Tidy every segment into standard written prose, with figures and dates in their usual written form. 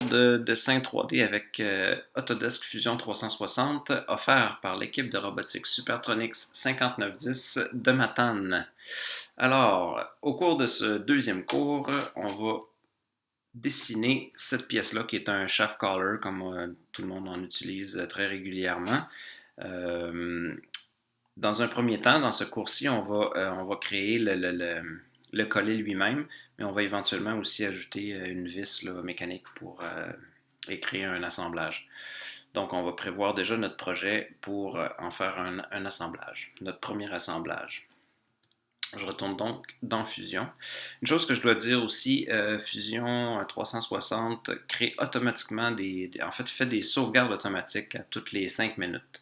de dessin 3D avec Autodesk Fusion 360 offert par l'équipe de robotique Supertronics 5910 de Matane. Alors, au cours de ce deuxième cours, on va dessiner cette pièce-là qui est un shaft collar comme tout le monde en utilise très régulièrement. Dans un premier temps, dans ce cours-ci, on va créer le collet lui-même, mais on va éventuellement aussi ajouter une vis là, mécanique pour et créer un assemblage. Donc, on va prévoir déjà notre projet pour en faire un assemblage, notre premier assemblage. Je retourne donc dans Fusion. Une chose que je dois dire aussi, Fusion 360 crée automatiquement fait des sauvegardes automatiques à toutes les 5 minutes.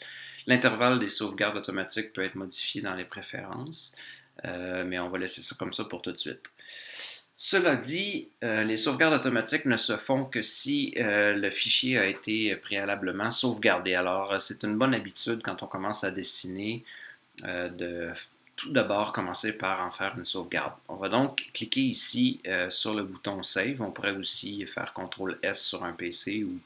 L'intervalle des sauvegardes automatiques peut être modifié dans les préférences, mais on va laisser ça comme ça pour tout de suite. Cela dit, les sauvegardes automatiques ne se font que si le fichier a été préalablement sauvegardé. Alors, c'est une bonne habitude quand on commence à dessiner de tout d'abord commencer par en faire une sauvegarde. On va donc cliquer ici sur le bouton Save. On pourrait aussi faire CTRL S sur un PC ou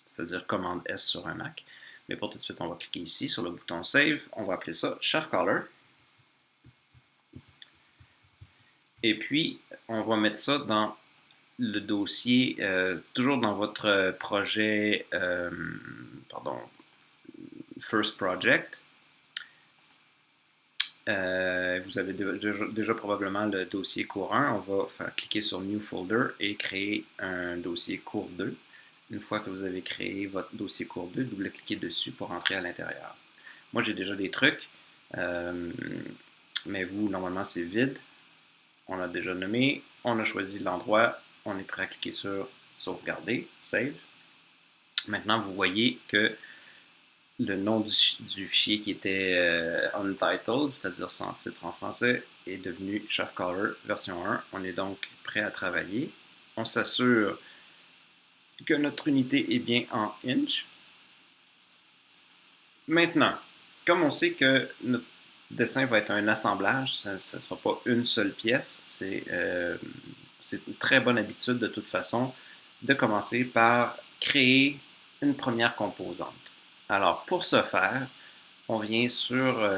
c'est-à-dire commande S sur un Mac. Mais pour tout de suite, on va cliquer ici sur le bouton Save. On va appeler ça Shaft Collar. Et puis, on va mettre ça dans le dossier, toujours dans votre projet, First Project. Vous avez déjà probablement le dossier cours 1. On va cliquer sur New Folder et créer un dossier cours 2. Une fois que vous avez créé votre dossier cours 2, double-cliquez dessus pour entrer à l'intérieur. Moi, j'ai déjà des trucs, mais vous, normalement, c'est vide. On l'a déjà nommé, on a choisi l'endroit, on est prêt à cliquer sur Sauvegarder, Save. Maintenant, vous voyez que le nom du fichier qui était untitled, c'est-à-dire sans titre en français, est devenu Shaft Collar version 1. On est donc prêt à travailler. On s'assure que notre unité est bien en inch. Maintenant, comme on sait que notre dessin va être un assemblage, ce ne sera pas une seule pièce, c'est une très bonne habitude de toute façon de commencer par créer une première composante. Alors, pour ce faire, on vient sur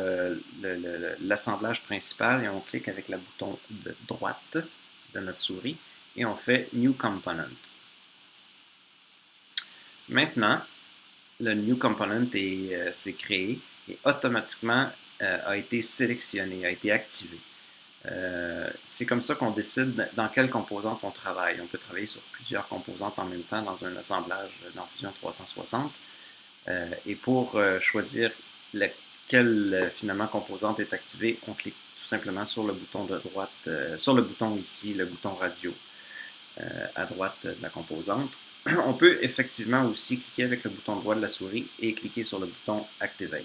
l'assemblage principal et on clique avec le bouton de droite de notre souris et on fait New Component. Maintenant, le New Component s'est créé et automatiquement a été sélectionné, a été activé. C'est comme ça qu'on décide dans quelle composante on travaille. On peut travailler sur plusieurs composantes en même temps dans un assemblage dans Fusion 360. Et pour choisir quelle finalement composante est activée, on clique tout simplement sur le bouton de droite, sur le bouton ici, le bouton radio, à droite de la composante. On peut effectivement aussi cliquer avec le bouton droit de la souris et cliquer sur le bouton Activate.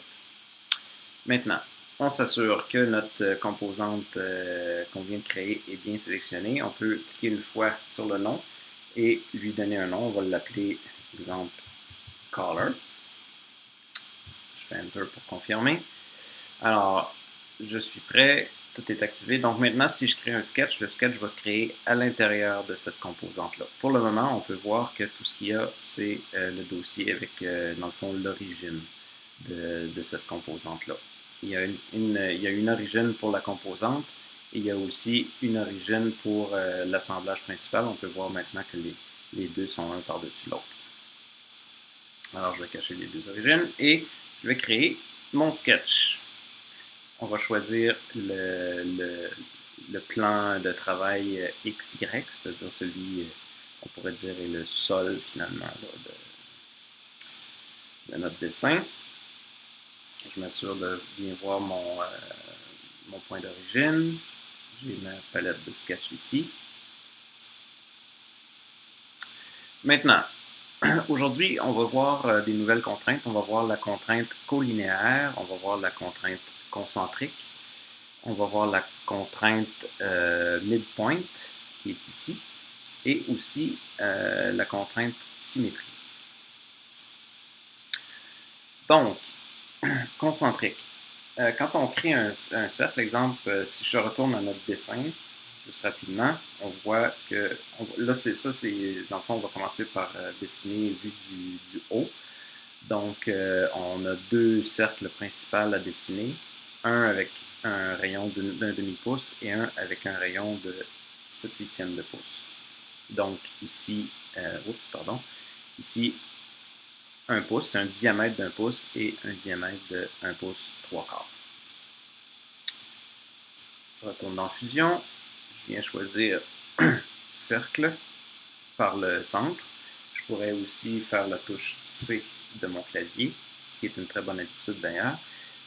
Maintenant, on s'assure que notre composante qu'on vient de créer est bien sélectionnée. On peut cliquer une fois sur le nom et lui donner un nom. On va l'appeler, par exemple, Collar. Je fais Enter pour confirmer. Alors, je suis prêt. Tout est activé. Donc maintenant, si je crée un sketch, le sketch va se créer à l'intérieur de cette composante-là. Pour le moment, on peut voir que tout ce qu'il y a, c'est le dossier avec, dans le fond, l'origine de cette composante-là. Il y a une origine pour la composante et il y a aussi une origine pour l'assemblage principal. On peut voir maintenant que les deux sont un par-dessus l'autre. Alors, je vais cacher les deux origines et je vais créer mon sketch. On va choisir le plan de travail XY, c'est-à-dire celui, on pourrait dire, est le sol finalement là, de notre dessin. Je m'assure de bien voir mon point d'origine. J'ai ma palette de sketch ici. Maintenant, aujourd'hui, on va voir des nouvelles contraintes. On va voir la contrainte collinéaire, on va voir la contrainte concentrique, on va voir la contrainte midpoint qui est ici, et aussi la contrainte symétrie. Donc, concentrique. Quand on crée un cercle, exemple, si je retourne à notre dessin, juste rapidement, on voit que, là, c'est ça, dans le fond, on va commencer par dessiner vu du haut. Donc, on a deux cercles principaux à dessiner, un avec un rayon d'un demi-pouce et un avec un rayon de 7/8 de pouce. Donc, ici, ici, 1 pouce, c'est un diamètre d'1 pouce et un diamètre de 1 pouce 3/4. Je retourne dans Fusion, je viens choisir cercle par le centre. Je pourrais aussi faire la touche C de mon clavier, qui est une très bonne habitude d'ailleurs.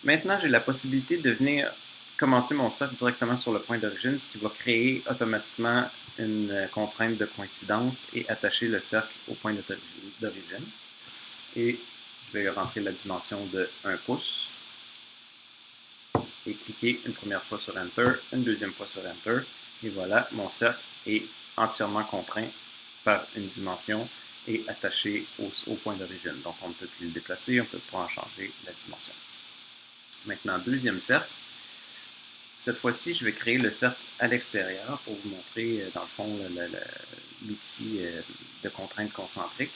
Maintenant, j'ai la possibilité de venir commencer mon cercle directement sur le point d'origine, ce qui va créer automatiquement une contrainte de coïncidence et attacher le cercle au point d'origine. Et je vais rentrer la dimension de 1 pouce et cliquer une première fois sur Enter, une deuxième fois sur Enter. Et voilà, mon cercle est entièrement contraint par une dimension et attaché au point d'origine. Donc, on ne peut plus le déplacer, on ne peut pas en changer la dimension. Maintenant, deuxième cercle. Cette fois-ci, je vais créer le cercle à l'extérieur pour vous montrer, dans le fond, l'outil de contrainte concentrique.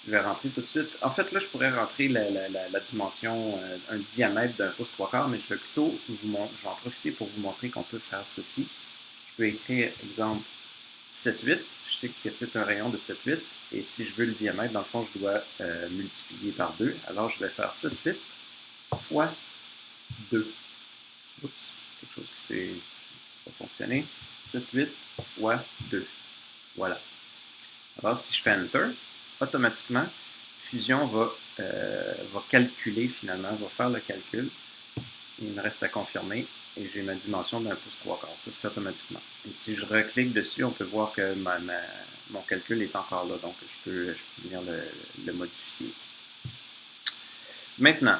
Je vais rentrer tout de suite. En fait, là, je pourrais rentrer la dimension, un diamètre d'1 pouce 3/4, mais je vais plutôt je vais en profiter pour vous montrer qu'on peut faire ceci. Je peux écrire, exemple, 7/8. Je sais que c'est un rayon de 7/8. Et si je veux le diamètre, dans le fond, je dois multiplier par 2. Alors, je vais faire 7/8 fois 2. Oups, quelque chose qui s'est pas fonctionné. 7/8 fois 2. Voilà. Alors, si je fais Enter, automatiquement, Fusion va calculer finalement, va faire le calcul. Il me reste à confirmer et j'ai ma dimension d'1 pouce 3/4. Ça se fait automatiquement. Et si je reclique dessus, on peut voir que mon calcul est encore là. Donc, je peux venir le modifier. Maintenant,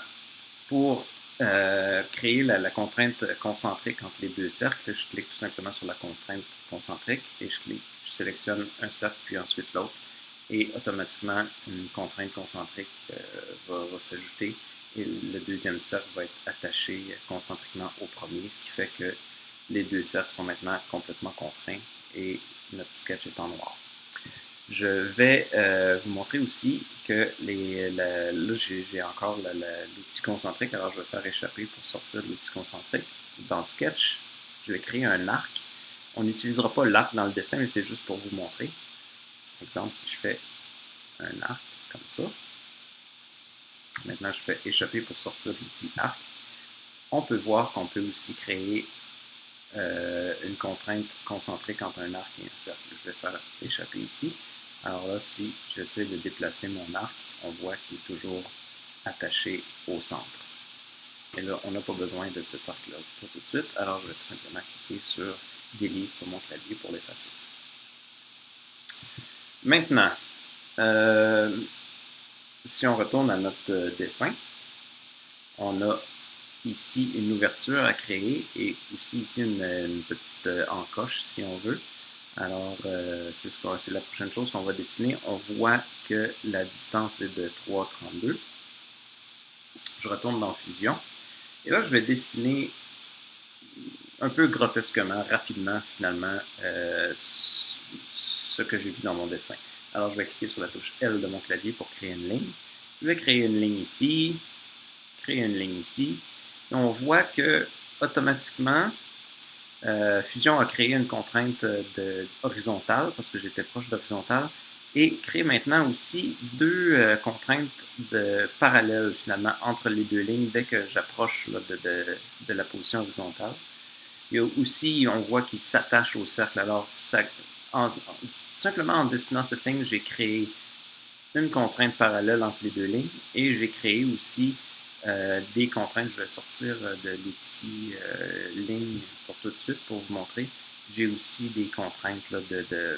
pour créer la contrainte concentrique entre les deux cercles, je clique tout simplement sur la contrainte concentrique et je sélectionne un cercle puis ensuite l'autre. Et automatiquement, une contrainte concentrique va s'ajouter et le deuxième cercle va être attaché concentriquement au premier, ce qui fait que les deux cercles sont maintenant complètement contraints et notre sketch est en noir. Je vais vous montrer aussi que là, j'ai encore l'outil concentrique, alors je vais faire échapper pour sortir de l'outil concentrique. Dans le sketch, je vais créer un arc. On n'utilisera pas l'arc dans le dessin, mais c'est juste pour vous montrer. Par exemple, si je fais un arc comme ça, maintenant je fais échapper pour sortir de l'outil arc, on peut voir qu'on peut aussi créer une contrainte concentrique entre un arc et un cercle. Je vais faire échapper ici. Alors là, si j'essaie de déplacer mon arc, on voit qu'il est toujours attaché au centre. Et là, on n'a pas besoin de cet arc-là tout de suite. Alors, je vais tout simplement cliquer sur Delete sur mon clavier pour l'effacer. Maintenant, si on retourne à notre dessin, on a ici une ouverture à créer et aussi ici une petite encoche si on veut. Alors, c'est la prochaine chose qu'on va dessiner. On voit que la distance est de 3,32. Je retourne dans Fusion. Et là, je vais dessiner un peu grotesquement, rapidement, finalement, ce que j'ai vu dans mon dessin. Alors, je vais cliquer sur la touche L de mon clavier pour créer une ligne. Je vais créer une ligne ici, créer une ligne ici. Et on voit que, automatiquement, Fusion a créé une contrainte horizontale, parce que j'étais proche d'horizontale, et crée maintenant aussi deux contraintes parallèles, finalement, entre les deux lignes dès que j'approche de la position horizontale. Et aussi, on voit qu'il s'attache au cercle. Alors, simplement en dessinant cette ligne, j'ai créé une contrainte parallèle entre les deux lignes et j'ai créé aussi des contraintes. Je vais sortir de l'outil ligne pour tout de suite pour vous montrer. J'ai aussi des contraintes là, de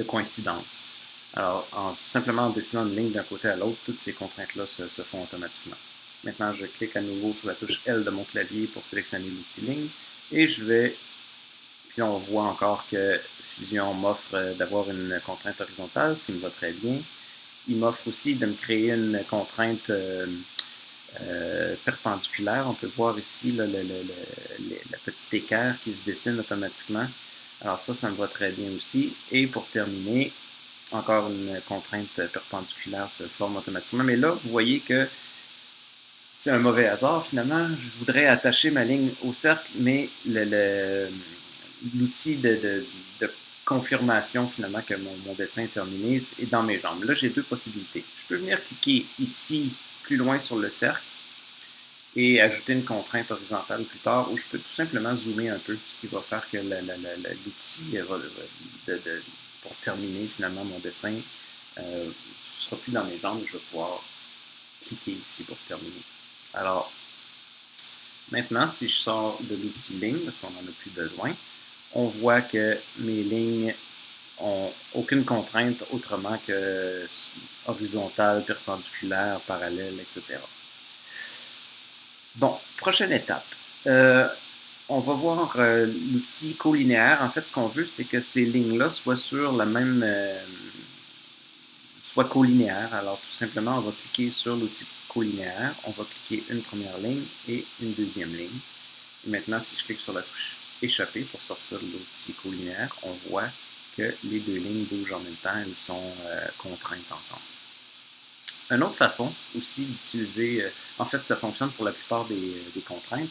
coïncidence. Alors, simplement en dessinant une ligne d'un côté à l'autre, toutes ces contraintes-là se font automatiquement. Maintenant, je clique à nouveau sur la touche L de mon clavier pour sélectionner l'outil ligne et je vais. Puis on voit encore que Fusion m'offre d'avoir une contrainte horizontale, ce qui me va très bien. Il m'offre aussi de me créer une contrainte perpendiculaire. On peut voir ici là, la petite équerre qui se dessine automatiquement. Alors ça me va très bien aussi. Et pour terminer, encore une contrainte perpendiculaire se forme automatiquement. Mais là, vous voyez que c'est un mauvais hasard finalement. Je voudrais attacher ma ligne au cercle, mais l'outil de confirmation finalement que mon dessin est terminé est dans mes jambes. Là, j'ai deux possibilités. Je peux venir cliquer ici, plus loin sur le cercle, et ajouter une contrainte horizontale plus tard, ou je peux tout simplement zoomer un peu, ce qui va faire que l'outil pour terminer finalement mon dessin ne sera plus dans mes jambes. Je vais pouvoir cliquer ici pour terminer. Alors, maintenant, si je sors de l'outil ligne, parce qu'on n'en a plus besoin, on voit que mes lignes n'ont aucune contrainte autrement que horizontale, perpendiculaire, parallèle, etc. Bon, prochaine étape. On va voir l'outil colinéaire. En fait, ce qu'on veut, c'est que ces lignes-là soient sur la même... soient colinéaires. Alors, tout simplement, on va cliquer sur l'outil colinéaire. On va cliquer une première ligne et une deuxième ligne. Et maintenant, si je clique sur la touche échapper pour sortir de l'outil colinéaire, on voit que les deux lignes bougent en même temps. Elles sont contraintes ensemble. Une autre façon aussi d'utiliser, en fait, ça fonctionne pour la plupart des contraintes.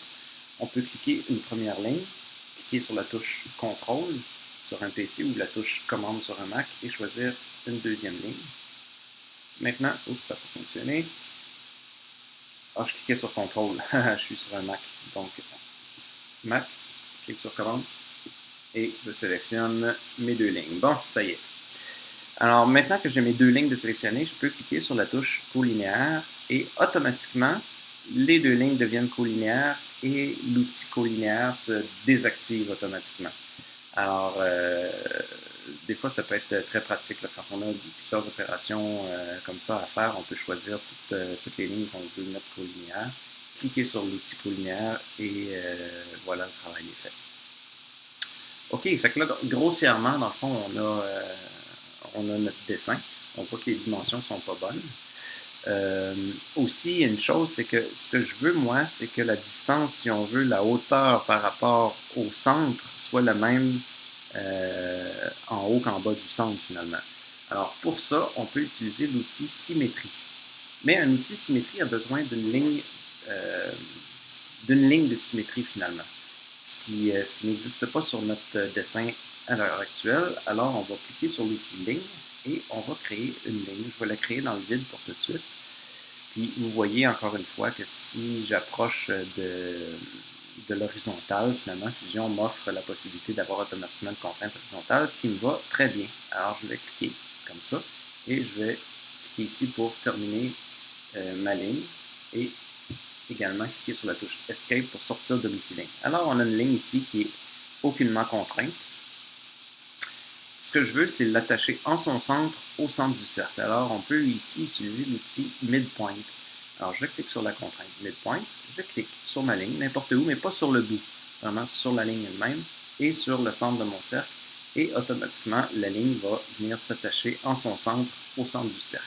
On peut cliquer une première ligne, cliquer sur la touche contrôle sur un PC ou la touche commande sur un Mac et choisir une deuxième ligne. Maintenant, oups, ça peut fonctionner. Ah, je cliquais sur contrôle. Je suis sur un Mac. Donc, Mac, clique sur commande et je sélectionne mes deux lignes. Bon, ça y est. Alors, maintenant que j'ai mes deux lignes de sélectionner, je peux cliquer sur la touche colinéaire et automatiquement, les deux lignes deviennent colinéaires et l'outil colinéaire se désactive automatiquement. Alors, des fois, ça peut être très pratique là, quand on a plusieurs opérations comme ça à faire. On peut choisir toutes les lignes qu'on veut mettre colinéaires, cliquer sur l'outil colinéaire et voilà, le travail est fait. OK, fait que là, grossièrement, dans le fond, on a notre dessin. On voit que les dimensions ne sont pas bonnes. Aussi, une chose, c'est que ce que je veux, moi, c'est que la distance, si on veut, la hauteur par rapport au centre soit la même en haut qu'en bas du centre, finalement. Alors, pour ça, on peut utiliser l'outil symétrie. Mais un outil symétrie a besoin d'une ligne de symétrie, finalement. Ce qui n'existe pas sur notre dessin à l'heure actuelle. Alors, on va cliquer sur l'outil ligne et on va créer une ligne. Je vais la créer dans le vide pour tout de suite. Puis, vous voyez encore une fois que si j'approche de l'horizontale, finalement, Fusion m'offre la possibilité d'avoir automatiquement une contrainte horizontale, ce qui me va très bien. Alors, je vais cliquer comme ça et je vais cliquer ici pour terminer ma ligne et également cliquer sur la touche Escape pour sortir de l'outil ligne. Alors, on a une ligne ici qui est aucunement contrainte. Ce que je veux, c'est l'attacher en son centre, au centre du cercle. Alors, on peut ici utiliser l'outil Midpoint. Alors, je clique sur la contrainte Midpoint, je clique sur ma ligne, n'importe où, mais pas sur le bout, vraiment sur la ligne elle-même et sur le centre de mon cercle. Et automatiquement, la ligne va venir s'attacher en son centre, au centre du cercle.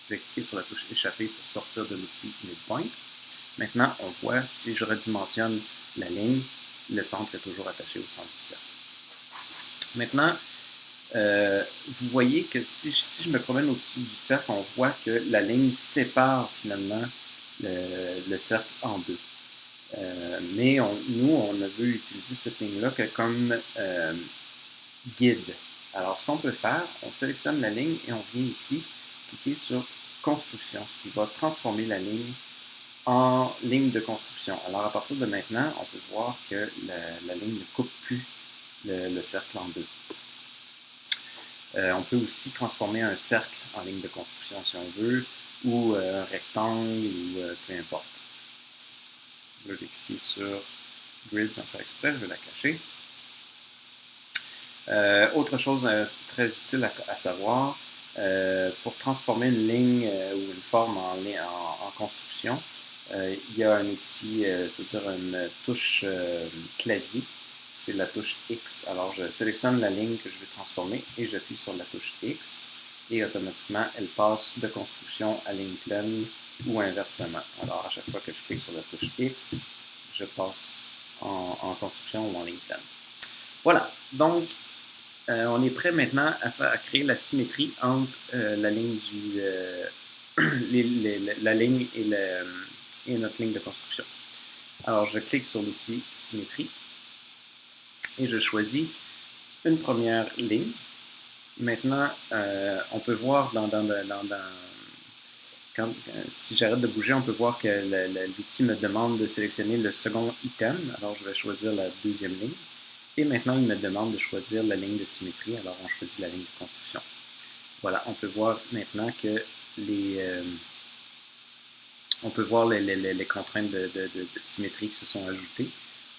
Je vais cliquer sur la touche Échapper pour sortir de l'outil Midpoint. Maintenant, on voit, si je redimensionne la ligne, le centre est toujours attaché au centre du cercle. Maintenant, vous voyez que si je me promène au-dessus du cercle, on voit que la ligne sépare finalement le cercle en deux. Mais nous, on a vu utiliser cette ligne-là comme guide. Alors, ce qu'on peut faire, on sélectionne la ligne et on vient ici cliquer sur Construction, ce qui va transformer la ligne en ligne de construction. Alors, à partir de maintenant, on peut voir que la ligne ne coupe plus le cercle en deux. On peut aussi transformer un cercle en ligne de construction si on veut, ou un rectangle, ou peu importe. Là, je vais cliquer sur Grid sans faire exprès, je vais la cacher. Autre chose très utile à savoir, pour transformer une ligne ou une forme en construction, il y a un outil, c'est-à-dire une touche clavier, c'est la touche X. Alors, je sélectionne la ligne que je veux transformer et j'appuie sur la touche X et automatiquement, elle passe de construction à ligne pleine ou inversement. Alors, à chaque fois que je clique sur la touche X, je passe en construction ou en ligne pleine. Voilà, donc on est prêt maintenant à créer la symétrie entre la ligne la ligne et notre ligne de construction. Alors, je clique sur l'outil symétrie et je choisis une première ligne. Maintenant, on peut voir si j'arrête de bouger, on peut voir que l'outil me demande de sélectionner le second item. Alors, je vais choisir la deuxième ligne. Et maintenant, il me demande de choisir la ligne de symétrie. Alors, on choisit la ligne de construction. Voilà, on peut voir maintenant que on peut voir les contraintes de symétrie qui se sont ajoutées.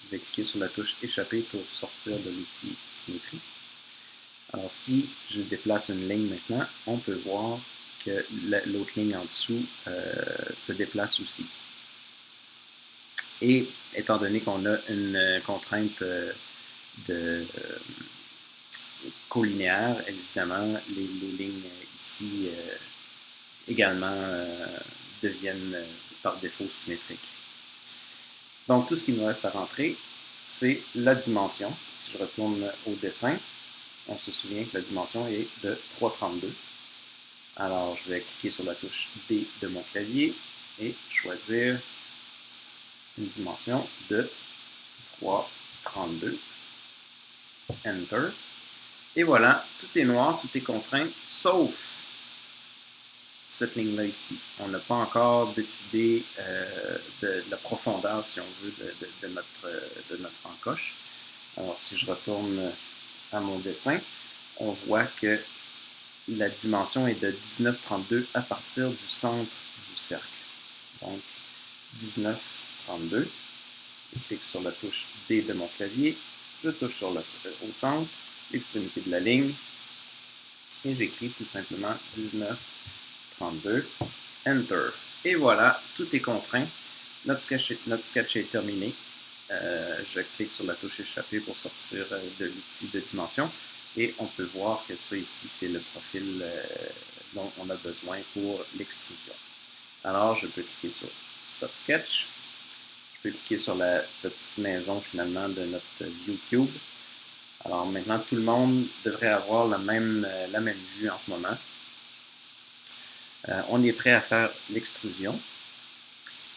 Je vais cliquer sur la touche échapper pour sortir de l'outil symétrie. Alors, si je déplace une ligne maintenant, on peut voir que l'autre ligne en dessous se déplace aussi. Et étant donné qu'on a une contrainte collinéaire, évidemment, les lignes ici également deviennent par défaut symétriques. Donc, tout ce qu'il nous reste à rentrer, c'est la dimension. Si je retourne au dessin, on se souvient que la dimension est de 3,32. Alors, je vais cliquer sur la touche D de mon clavier et choisir une dimension de 3,32. Enter. Et voilà, tout est noir, tout est contraint, sauf cette ligne-là ici. On n'a pas encore décidé de la profondeur, si on veut, de notre encoche. Alors, si je retourne à mon dessin, on voit que la dimension est de 19,32 à partir du centre du cercle. Donc, 19,32. Je clique sur la touche D de mon clavier, je touche au centre, l'extrémité de la ligne, et j'écris tout simplement 19,32, Enter. Et voilà, tout est contraint. Notre sketch est terminé. Je clique sur la touche échapper pour sortir de l'outil de dimension. Et on peut voir que ça ici, c'est le profil dont on a besoin pour l'extrusion. Alors, je peux cliquer sur Stop Sketch. Je peux cliquer sur la petite maison finalement de notre View Cube. Alors maintenant, tout le monde devrait avoir la même vue en ce moment. On est prêt à faire l'extrusion.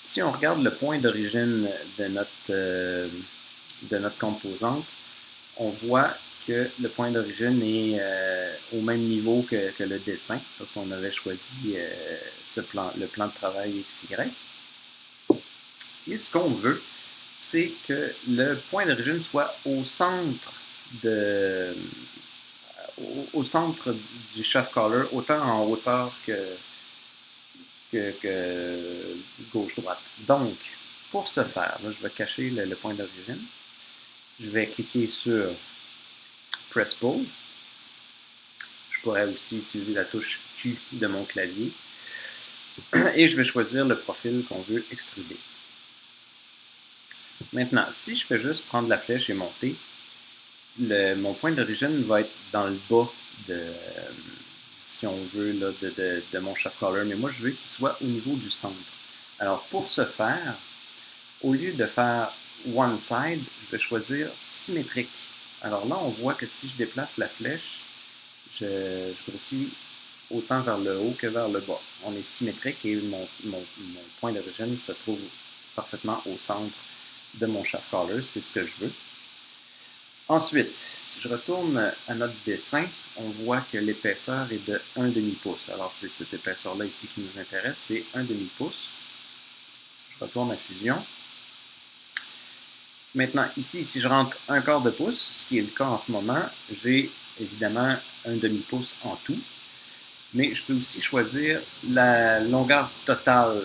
Si on regarde le point d'origine de notre composante, on voit que le point d'origine est au même niveau que le dessin, parce qu'on avait choisi le plan de travail XY. Et ce qu'on veut, c'est que le point d'origine soit au centre du shaft collar, autant en hauteur que gauche-droite. Donc, pour ce faire, là, je vais cacher le point d'origine. Je vais cliquer sur Press Pull. Je pourrais aussi utiliser la touche Q de mon clavier. Et je vais choisir le profil qu'on veut extruder. Maintenant, si je fais juste prendre la flèche et monter, mon point d'origine va être dans le bas si on veut, là, de mon shaft collar, mais moi je veux qu'il soit au niveau du centre. Alors pour ce faire, au lieu de faire one side, je vais choisir symétrique. Alors là, on voit que si je déplace la flèche, je grossis autant vers le haut que vers le bas. On est symétrique et mon point d'origine se trouve parfaitement au centre de mon shaft collar, c'est ce que je veux. Ensuite, si je retourne à notre dessin, on voit que l'épaisseur est de 1/2 pouce. Alors, c'est cette épaisseur-là ici qui nous intéresse, c'est 1/2 pouce. Je retourne à Fusion. Maintenant, ici, si je rentre 1/4 de pouce, ce qui est le cas en ce moment, j'ai évidemment 1/2 pouce en tout. Mais je peux aussi choisir la longueur totale.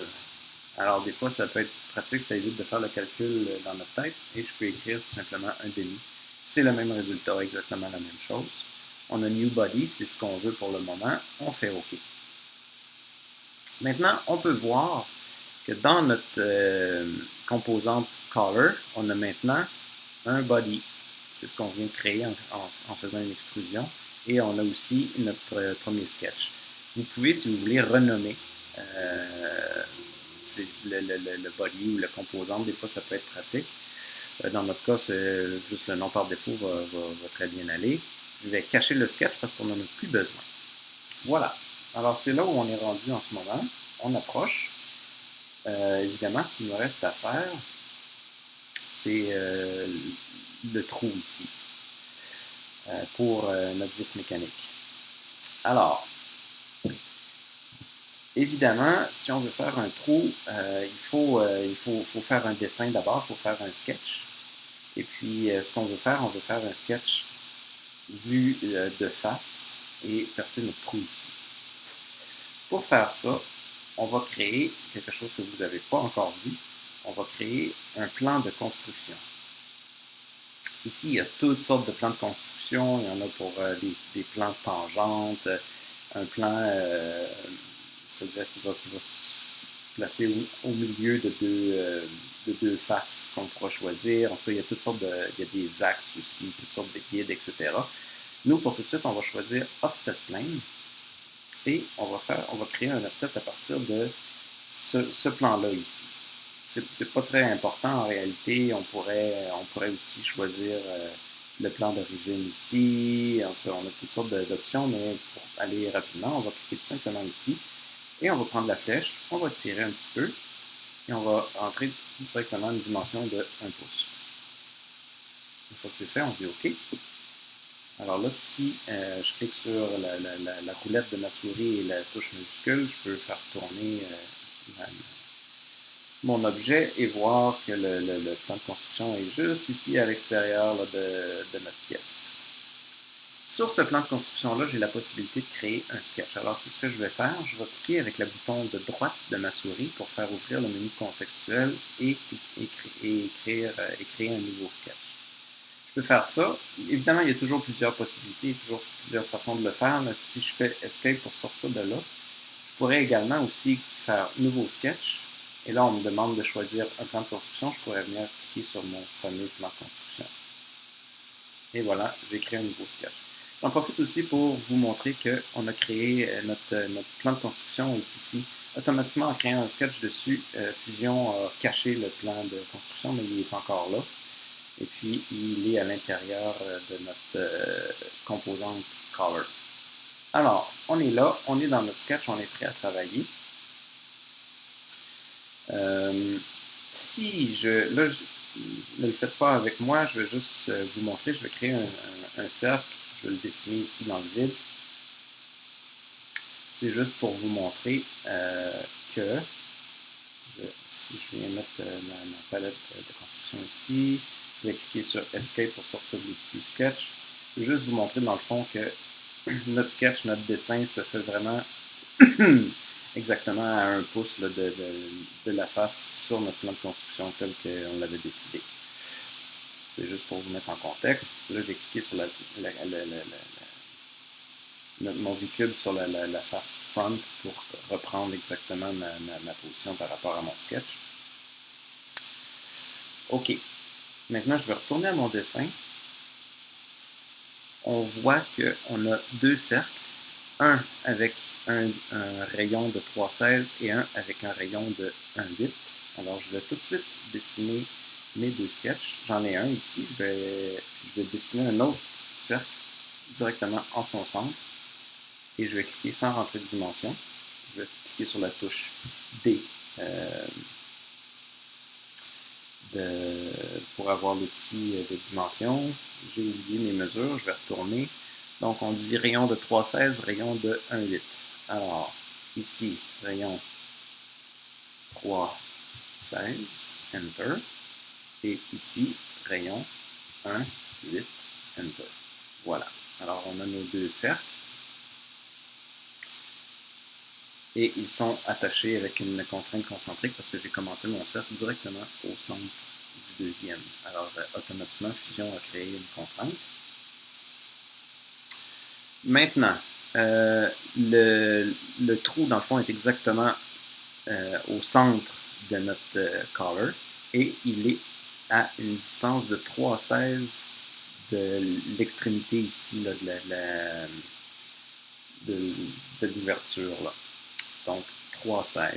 Alors, des fois, ça peut être pratique, ça évite de faire le calcul dans notre tête. Et je peux écrire tout simplement 1/2. C'est le même résultat, exactement la même chose. On a New Body, c'est ce qu'on veut pour le moment. On fait OK. Maintenant, on peut voir que dans notre composante Color, on a maintenant un Body. C'est ce qu'on vient de créer en faisant une extrusion. Et on a aussi notre premier sketch. Vous pouvez, si vous voulez, renommer c'est le body ou le composant, des fois ça peut être pratique. Dans notre cas, c'est juste le nom par défaut va très bien aller. Je vais cacher le sketch parce qu'on n'en a plus besoin. Voilà. Alors c'est là où on est rendu en ce moment. On approche. Évidemment, ce qu'il me reste à faire, c'est le trou ici pour notre vis mécanique. Alors, évidemment, si on veut faire un trou, il faut faire un dessin d'abord, il faut faire un sketch. Et puis, ce qu'on veut faire, on veut faire un sketch vu de face et percer notre trou ici. Pour faire ça, on va créer quelque chose que vous n'avez pas encore vu. On va créer un plan de construction. Ici, il y a toutes sortes de plans de construction. Il y en a pour des plans de tangente, un plan, c'est-à-dire qui va se placer au milieu de deux faces qu'on pourra choisir. En tout cas, il y a toutes sortes il y a des axes aussi, toutes sortes de guides, etc. Nous, pour tout de suite, on va choisir Offset Plane et on va créer un offset à partir de ce plan-là ici. C'est pas très important en réalité. On pourrait aussi choisir le plan d'origine ici. On a toutes sortes d'options, mais pour aller rapidement, on va cliquer tout simplement ici. Et on va prendre la flèche, on va tirer un petit peu et on va rentrer directement une dimension de 1 pouce. Une fois que c'est fait, on dit OK. Alors là, si je clique sur la roulette de ma souris et la touche majuscule, je peux faire tourner mon objet et voir que le plan de construction est juste ici à l'extérieur de notre pièce. Sur ce plan de construction-là, j'ai la possibilité de créer un sketch. Alors, c'est ce que je vais faire. Je vais cliquer avec le bouton de droite de ma souris pour faire ouvrir le menu contextuel et créer un nouveau sketch. Je peux faire ça. Évidemment, il y a toujours plusieurs possibilités, toujours plusieurs façons de le faire. Mais si je fais Escape pour sortir de là, je pourrais également aussi faire Nouveau sketch. Et là, on me demande de choisir un plan de construction. Je pourrais venir cliquer sur mon fameux plan de construction. Et voilà, j'ai créé un nouveau sketch. J'en profite aussi pour vous montrer qu'on a créé notre plan de construction est ici. Automatiquement, en créant un sketch dessus, Fusion a caché le plan de construction, mais il est encore là. Et puis, il est à l'intérieur de notre composante Color. Alors, on est là, on est dans notre sketch, on est prêt à travailler. Si je... Là, ne le faites pas avec moi, je vais juste vous montrer. Je vais créer un cercle. Je vais le dessiner ici dans le vide. C'est juste pour vous montrer que si je viens mettre ma palette de construction ici, je vais cliquer sur Escape pour sortir de l'outil Sketch. Je vais juste vous montrer dans le fond que notre sketch, notre dessin se fait vraiment exactement à 1 pouce là, de la face sur notre plan de construction tel qu'on l'avait décidé. C'est juste pour vous mettre en contexte. Là, j'ai cliqué sur mon véhicule sur la face front pour reprendre exactement ma position par rapport à mon sketch. OK. Maintenant, je vais retourner à mon dessin. On voit qu'on a deux cercles, un avec un rayon de 3,16 et un avec un rayon de 1,8. Alors, je vais tout de suite dessiner mes deux sketchs. J'en ai un ici. Je vais dessiner un autre cercle directement en son centre. Et je vais cliquer sans rentrer de dimension. Je vais cliquer sur la touche D pour avoir l'outil de dimension. J'ai oublié mes mesures, je vais retourner. Donc, on dit rayon de 3,16, rayon de 1,8. Alors, ici, rayon 3,16, Enter. Et ici, rayon 1,8, Enter. Voilà. Alors, on a nos deux cercles. Et ils sont attachés avec une contrainte concentrique parce que j'ai commencé mon cercle directement au centre du deuxième. Alors, automatiquement, Fusion a créé une contrainte. Maintenant, le trou, dans le fond, est exactement au centre de notre color et il est à une distance de 3,16 de l'extrémité ici là, de l'ouverture. Donc, 3,16.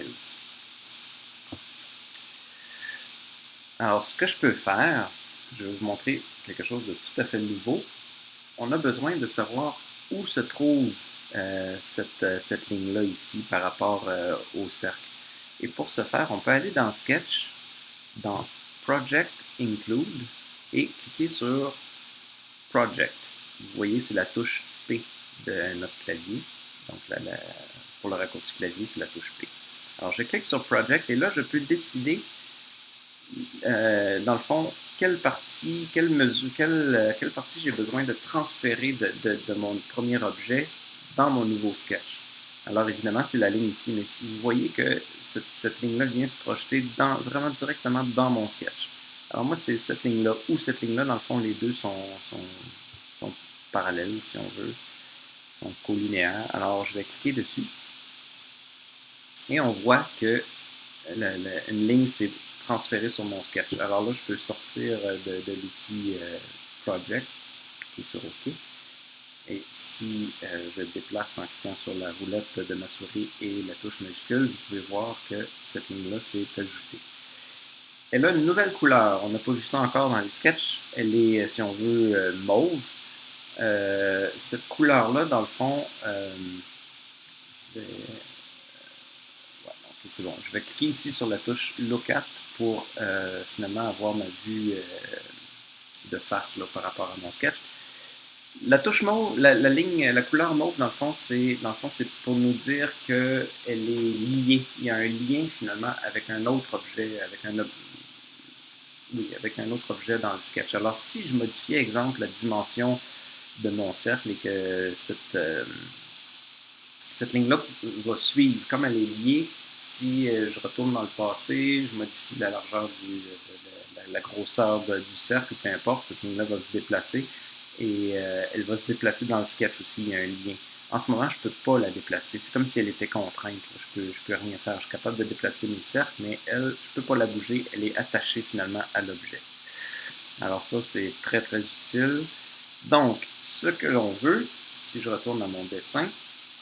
Alors, ce que je peux faire, je vais vous montrer quelque chose de tout à fait nouveau. On a besoin de savoir où se trouve cette ligne-là ici par rapport au cercle. Et pour ce faire, on peut aller dans Sketch, dans Project Include et cliquer sur Project. Vous voyez, c'est la touche P de notre clavier. Donc, pour le raccourci clavier, c'est la touche P. Alors, je clique sur Project et là, je peux décider, dans le fond, quelle partie j'ai besoin de transférer de mon premier objet dans mon nouveau sketch. Alors, évidemment, c'est la ligne ici, mais si vous voyez que cette ligne-là vient se projeter vraiment directement dans mon sketch. Alors, moi, c'est cette ligne-là ou cette ligne-là, dans le fond, les deux sont parallèles, si on veut, sont collinéaires. Alors, je vais cliquer dessus et on voit que une ligne s'est transférée sur mon sketch. Alors là, je peux sortir de l'outil Project, cliquer sur OK. Et si je déplace en cliquant sur la roulette de ma souris et la touche majuscule, vous pouvez voir que cette ligne-là s'est ajoutée. Elle a une nouvelle couleur. On n'a pas vu ça encore dans les sketchs. Elle est, si on veut, mauve. Cette couleur-là, dans le fond, c'est bon. Je vais cliquer ici sur la touche Look At pour finalement avoir ma vue de face là, par rapport à mon sketch. La touche mauve, la couleur mauve, dans le fond, c'est pour nous dire qu'elle est liée. Il y a un lien finalement avec un autre objet, avec un autre objet dans le sketch. Alors, si je modifiais, exemple, la dimension de mon cercle et que cette ligne-là va suivre, comme elle est liée, si je retourne dans le passé, je modifie la largeur la grosseur du cercle, peu importe, cette ligne-là va se déplacer et elle va se déplacer dans le sketch aussi, il y a un lien. En ce moment, je ne peux pas la déplacer. C'est comme si elle était contrainte. Je peux rien faire. Je suis capable de déplacer mes cercles, mais elle, je ne peux pas la bouger. Elle est attachée finalement à l'objet. Alors ça, c'est très, très utile. Donc, ce que l'on veut, si je retourne à mon dessin,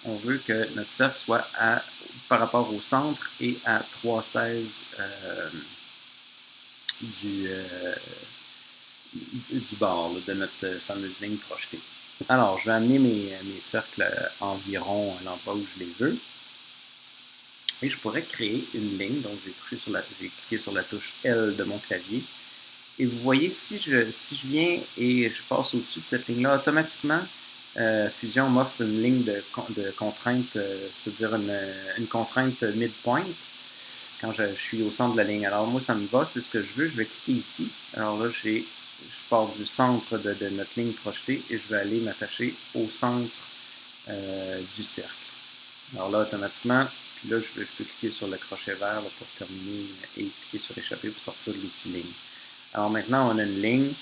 on veut que notre cercle soit par rapport au centre et à 3,16 du, du bord là, de notre fameuse ligne projetée. Alors, je vais amener mes cercles environ à l'endroit où je les veux. Et je pourrais créer une ligne. Donc, j'ai cliqué sur la touche L de mon clavier. Et vous voyez, si je viens et je passe au-dessus de cette ligne-là, automatiquement, Fusion m'offre une ligne de contrainte, c'est-à-dire une contrainte midpoint quand je suis au centre de la ligne. Alors moi, ça me va, c'est ce que je veux. Je vais cliquer ici. Alors là, je pars du centre de notre ligne projetée et je vais aller m'attacher au centre du cercle. Alors là, automatiquement, puis là, je peux cliquer sur le crochet vert là, pour terminer et cliquer sur échapper pour sortir de l'outil ligne. Alors maintenant, on a une ligne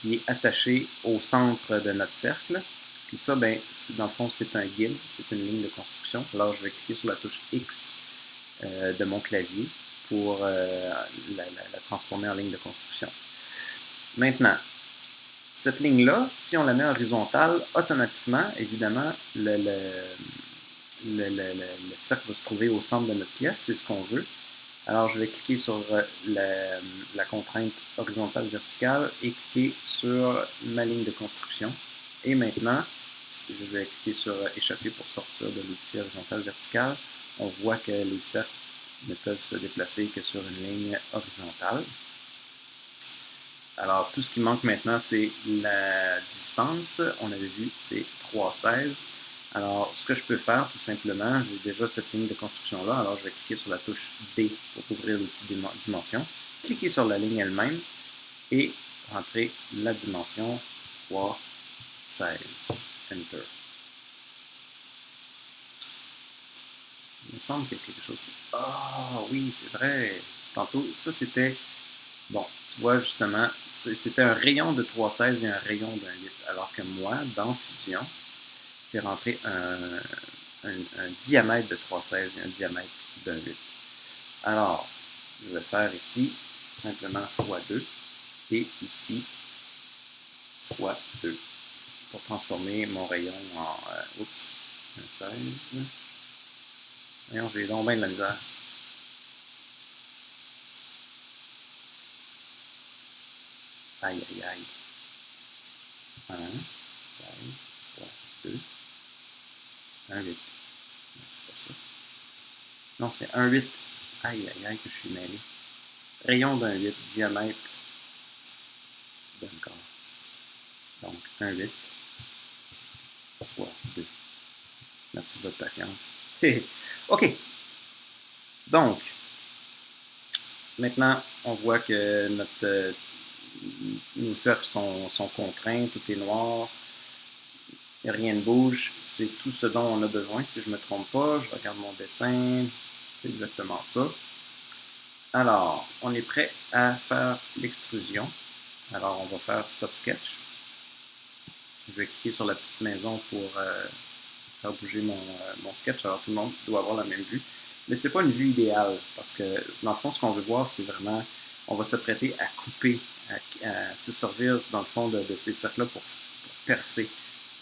qui est attachée au centre de notre cercle. Puis ça, ben, dans le fond, c'est un guide, c'est une ligne de construction. Alors, je vais cliquer sur la touche X de mon clavier pour la transformer en ligne de construction. Maintenant, cette ligne-là, si on la met horizontale, automatiquement, évidemment, le cercle va se trouver au centre de notre pièce, c'est ce qu'on veut. Alors, je vais cliquer sur la contrainte horizontale verticale et cliquer sur ma ligne de construction. Et maintenant, je vais cliquer sur échapper pour sortir de l'outil horizontal vertical. On voit que les cercles ne peuvent se déplacer que sur une ligne horizontale. Alors, tout ce qui manque maintenant, c'est la distance. On avait vu, c'est 3,16. Alors, ce que je peux faire, tout simplement, j'ai déjà cette ligne de construction-là. Alors, je vais cliquer sur la touche D pour ouvrir l'outil dimension. Cliquer sur la ligne elle-même et rentrer la dimension 3,16. Enter. Il me semble qu'il y a quelque chose. Ah oui, c'est vrai. Tantôt, ça c'était. Bon, tu vois justement, c'était un rayon de 3,16 et un rayon d'un 8. Alors que moi, dans Fusion, j'ai rentré un diamètre de 3,16 et un diamètre d'un 8. Alors, je vais faire ici simplement x2 et ici x2 pour transformer mon rayon en un 16. Voyons, j'ai donc bien de la misère. Aïe, aïe, aïe. 1, 16, fois 2, 1, 8. C'est pas ça. Non, c'est 1, 8. Aïe, aïe, aïe, que je suis mêlé. Rayon d'un 8, diamètre d'un quart. Donc, 1, 8 fois 2. Merci de votre patience. OK. Donc, maintenant, on voit que nos cercles sont contraints, tout est noir, rien ne bouge. C'est tout ce dont on a besoin, si je ne me trompe pas. Je regarde mon dessin, c'est exactement ça. Alors, on est prêt à faire l'extrusion. Alors, on va faire Stop Sketch. Je vais cliquer sur la petite maison pour faire bouger mon sketch. Alors, tout le monde doit avoir la même vue. Mais ce n'est pas une vue idéale parce que, dans le fond, ce qu'on veut voir, c'est vraiment, on va s'apprêter à couper, à se servir, dans le fond, de ces cercles-là pour percer.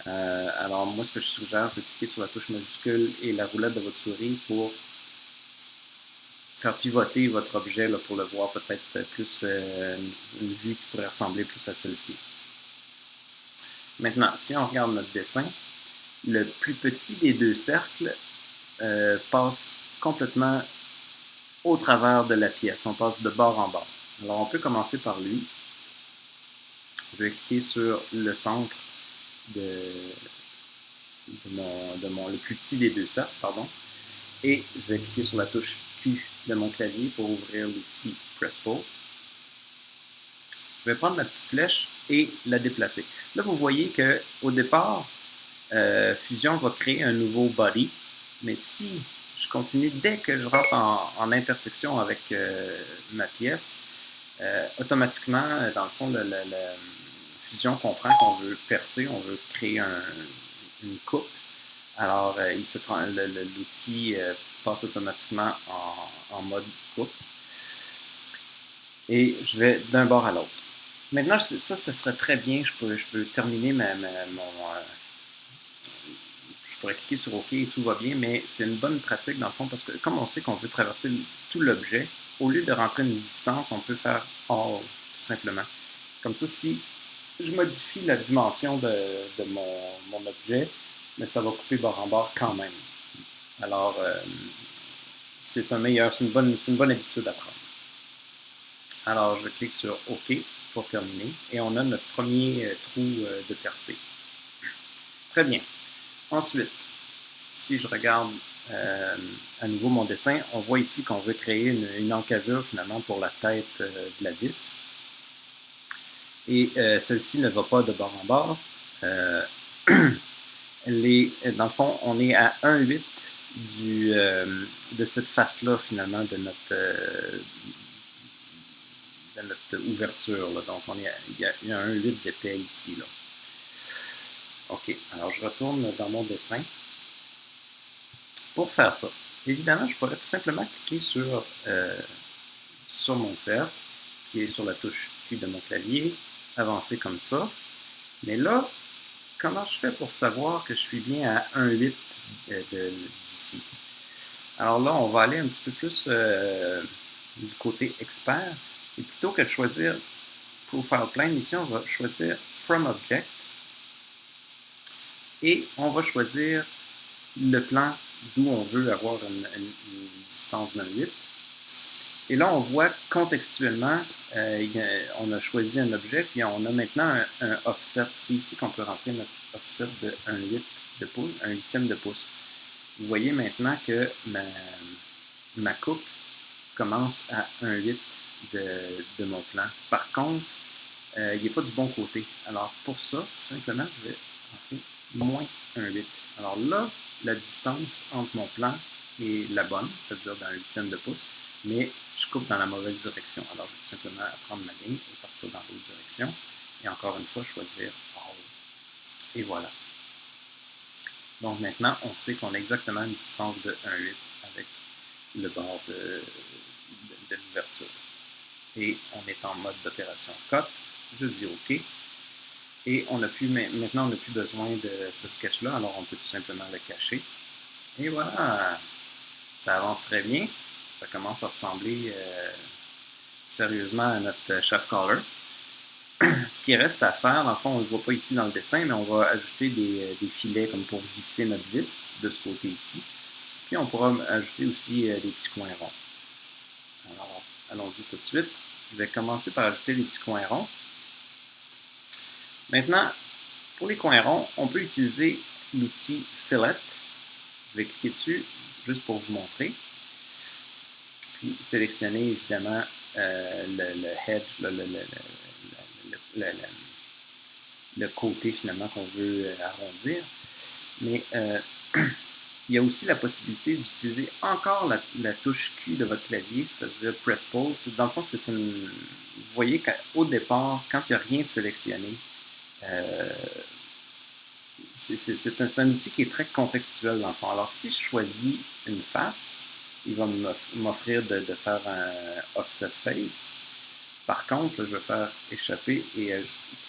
Alors, moi, ce que je suggère, c'est de cliquer sur la touche majuscule et la roulette de votre souris pour faire pivoter votre objet là, pour le voir peut-être plus une vue qui pourrait ressembler plus à celle-ci. Maintenant, si on regarde notre dessin, le plus petit des deux cercles passe complètement au travers de la pièce. On passe de bord en bord. Alors, on peut commencer par lui. Je vais cliquer sur le centre le plus petit des deux cercles, pardon. Et je vais cliquer sur la touche Q de mon clavier pour ouvrir l'outil Press Pull. Je vais prendre ma petite flèche et la déplacer. Là, vous voyez qu'au départ, Fusion va créer un nouveau body, mais si je continue, dès que je rentre en intersection avec ma pièce, automatiquement, dans le fond, Fusion comprend qu'on veut percer, on veut créer une coupe. Alors, l'outil passe automatiquement en mode coupe. Et je vais d'un bord à l'autre. Maintenant, ça, ce serait très bien. Je peux terminer je pourrais cliquer sur OK et tout va bien, mais c'est une bonne pratique dans le fond parce que comme on sait qu'on veut traverser tout l'objet, au lieu de rentrer une distance, on peut faire All, tout simplement. Comme ça, si je modifie la dimension de mon objet, mais ça va couper bord en bord quand même. Alors, c'est une bonne habitude à prendre. Alors, je clique sur OK pour terminer et on a notre premier trou de percée. Très bien. Ensuite, si je regarde à nouveau mon dessin, on voit ici qu'on veut créer une encavure finalement pour la tête de la vis. Et celle-ci ne va pas de bord en bord. Dans le fond, on est à 1/8 de cette face-là finalement de notre ouverture. Là. Donc, il y a un 1/8 d'épais ici. Là. OK, alors je retourne dans mon dessin. Pour faire ça, évidemment, je pourrais tout simplement cliquer sur mon cercle, qui est sur la touche Q de mon clavier, avancer comme ça. Mais là, comment je fais pour savoir que je suis bien à 1/8 d'ici? Alors là, on va aller un petit peu plus du côté expert. Et plutôt que de choisir Profile Plane, ici, on va choisir From Object. Et on va choisir le plan d'où on veut avoir une distance d'1/8. Et là, on voit contextuellement, on a choisi un objet, puis on a maintenant un offset. C'est ici qu'on peut rentrer notre offset de 1/8 de pouce, 1/8 de pouce. Vous voyez maintenant que ma coupe commence à 1/8 de mon plan. Par contre, il n'est pas du bon côté. Alors pour ça, tout simplement, je vais rentrer moins 1/8. Alors là, la distance entre mon plan est la bonne, c'est-à-dire dans 1/8 de pouce, mais je coupe dans la mauvaise direction. Alors je vais tout simplement prendre ma ligne et partir dans l'autre direction. Et encore une fois, choisir All. Et voilà. Donc maintenant, on sait qu'on a exactement une distance de 1/8 avec le bord de l'ouverture. Et on est en mode d'opération cut. Je dis OK. Et maintenant, on n'a plus besoin de ce sketch-là, alors on peut tout simplement le cacher. Et voilà, ça avance très bien. Ça commence à ressembler sérieusement à notre chef collar. ce qui reste à faire, dans le fond, on ne le voit pas ici dans le dessin, mais on va ajouter des filets comme pour visser notre vis de ce côté ici. Puis on pourra ajouter aussi des petits coins ronds. Alors, allons-y tout de suite. Je vais commencer par ajouter des petits coins ronds. Maintenant, pour les coins ronds, on peut utiliser l'outil Fillet. Je vais cliquer dessus juste pour vous montrer. Puis sélectionner évidemment le hedge, le côté finalement qu'on veut arrondir. Mais il y a aussi la possibilité d'utiliser encore la touche Q de votre clavier, c'est-à-dire Press Pause. Dans le fond, c'est une. Vous voyez qu'au départ, quand il n'y a rien de sélectionné, c'est un outil qui est très contextuel dans le fond. Alors, si je choisis une face, il va m'offrir de faire un offset face. Par contre, là, je vais faire échapper et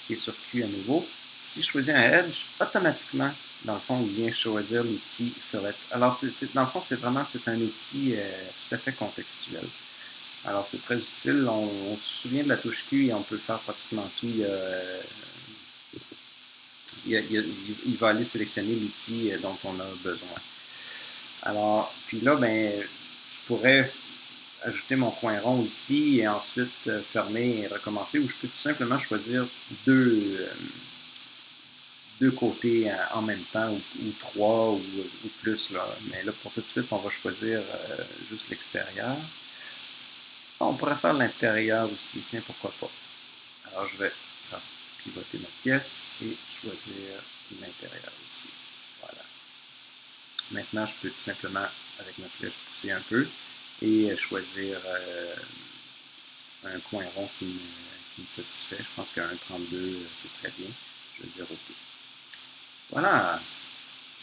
cliquer sur Q à nouveau. Si je choisis un edge, automatiquement, dans le fond, il vient choisir l'outil Fillet. Alors, dans le fond, c'est un outil tout à fait contextuel. Alors, c'est très utile. On se souvient de la touche Q et on peut faire pratiquement tout. Il va aller sélectionner l'outil dont on a besoin. Alors, puis là, ben, je pourrais ajouter mon coin rond ici et ensuite fermer et recommencer, ou je peux tout simplement choisir deux côtés en même temps, ou trois, ou plus. Là. Mais là, pour tout de suite, on va choisir juste l'extérieur. On pourrait faire l'intérieur aussi, tiens, pourquoi pas. Alors, je vais faire pivoter ma pièce et choisir l'intérieur aussi. Voilà. Maintenant, je peux tout simplement, avec ma flèche, pousser un peu et choisir un coin rond qui me satisfait. Je pense qu'un 32, c'est très bien. Je vais dire OK. Voilà.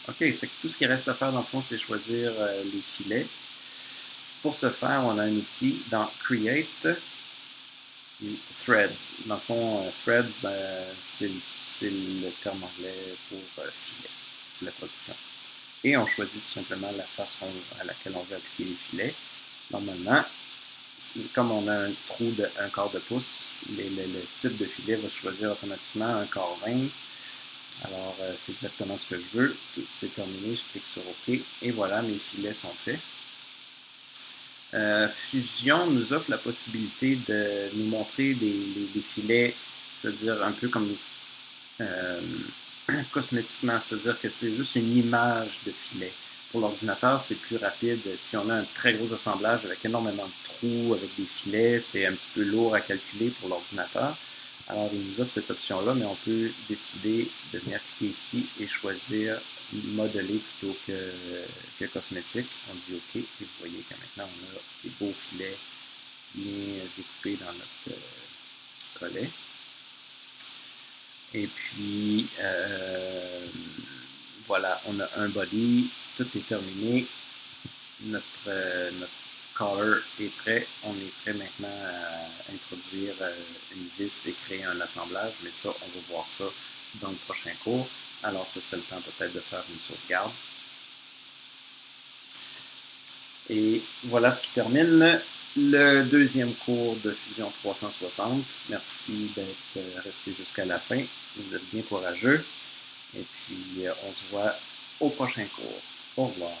OK, fait que tout ce qui reste à faire dans le fond, c'est choisir les filets. Pour ce faire, on a un outil dans Create et Threads. Dans le fond, Threads, c'est le terme anglais pour filet, la traduction. Et on choisit tout simplement la face à laquelle on veut appliquer les filets. Normalement, comme on a un trou de 1/4 de pouce, le type de filet va choisir automatiquement 1/4 20. Alors, c'est exactement ce que je veux. Tout c'est terminé, je clique sur OK. Et voilà, mes filets sont faits. Fusion nous offre la possibilité de nous montrer des filets, c'est-à-dire un peu comme cosmétiquement, c'est-à-dire que c'est juste une image de filet. Pour l'ordinateur, c'est plus rapide. Si on a un très gros assemblage avec énormément de trous, avec des filets, c'est un petit peu lourd à calculer pour l'ordinateur. Alors, il nous offre cette option-là, mais on peut décider de venir cliquer ici et choisir modeler plutôt que cosmétique. On dit OK, et vous voyez que maintenant, on a des beaux filets bien découpés dans notre collet. Et puis, voilà, on a un body, tout est terminé. Notre collar est prêt. On est prêt maintenant à introduire une vis et créer un assemblage, mais ça, on va voir ça dans le prochain cours. Alors, ce serait le temps peut-être de faire une sauvegarde. Et voilà ce qui termine le deuxième cours de Fusion 360. Merci d'être resté jusqu'à la fin. Vous êtes bien courageux. Et puis, on se voit au prochain cours. Au revoir.